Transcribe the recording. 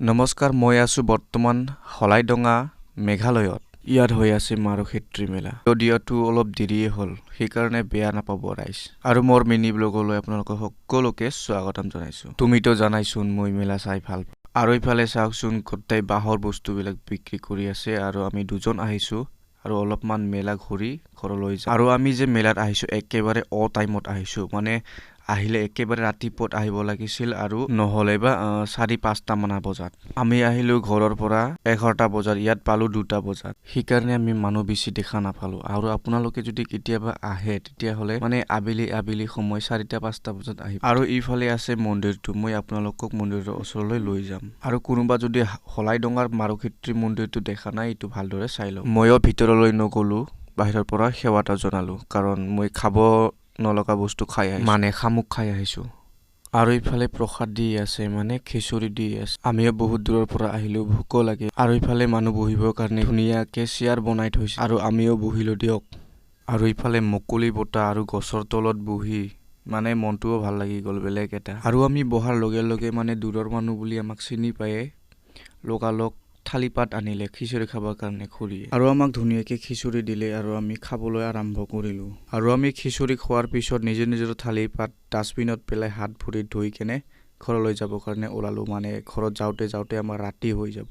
নমস্কাৰ, মই আছো বৰ্তমান হলাইডঙা মেঘালয়ত। ইয়াত হৈ আছে মাৰুক্ষেত্ৰী মেলা। অডিঅ'টো অলপ দেৰিয়ে হ'ল, সেইকাৰণে বেয়া নাপাব ৰাইজ। আৰু মোৰ মিনি ব্লগলৈ আপোনালোকক সকলোকে স্বাগতম জনাইছো। তুমিতো জানাইচোন মই মেলা চাই ভাল পাওঁ। আৰু ইফালে চাওকচোন গোটেই বাঁহৰ বস্তুবিলাক বিক্ৰী কৰি আছে আৰু আমি দুজন আহিছো আৰু অলপমান মেলা ঘূৰি ঘৰলৈ যাম। আৰু আমি যে মেলাত আহিছো একেবাৰে টাইমত আহিছো, মানে আহিলে একেবাৰে ৰাতিপুৱাত আহিব লাগিছিল আৰু নহ'লে বা 4-5টা মান বজাত। আমি আহিলো ঘৰৰ পৰা 11টা বজাত, ইয়াত পালো 2টা বজাত। সেইকাৰণে আমি মানুহ বেছি দেখা নাপালো। আৰু আপোনালোকে যদি কেতিয়াবা আহে তেতিয়াহ'লে মানে আবেলি সময় 4-5টা বজাত আহিব। আৰু ইফালে আছে মন্দিৰটো, মই আপোনালোকক মন্দিৰৰ ওচৰলৈ লৈ যাম। আৰু কোনোবা যদি হলাইডঙাৰ মাৰুক্ষেত্ৰী মন্দিৰটো দেখা নাই, এইটো ভালদৰে চাই লওক। ময়ো ভিতৰলৈ নগলো, বাহিৰৰ পৰা সেৱা এটা জনালো, কাৰণ মই খাব নলগা বস্তু খাই আহিছো, মানে শামুক খাই আহিছো। আৰু ইফালে প্ৰসাদ দি আছে, মানে খিচুৰি দি আছে। আমিও বহুত দূৰৰ পৰা আহিলো, ভোকো লাগে। আৰু ইফালে মানুহ বহিবৰ কাৰণে ধুনীয়াকে চেয়াৰ বনাই থৈছে আৰু আমিও বহিলো দিয়ক। আৰু ইফালে মুকলি বতাহ আৰু গছৰ তলত বহি মানে মনটোও ভাল লাগি গ'ল বেলেগ এটা। আৰু আমি বহাৰ লগে লগে মানে দূৰৰ মানুহ বুলি আমাক চিনি পায়ে লগালগ থালি পাত আনিলে খিচুৰি খাবৰ কাৰণে খুৰীয়ে। আৰু আমাক ধুনীয়াকে খিচুৰি দিলে আৰু আমি খাবলৈ আৰম্ভ কৰিলো। আৰু আমি খিচুৰি খোৱাৰ পিছত নিজৰ থালি পাত ডাষ্টবিনত পেলাই হাত ভৰি ধুই কেনে ঘৰলৈ যাবৰ কাৰণে ওলালো, মানে ঘৰত যাওঁতে আমাৰ ৰাতি হৈ যাব।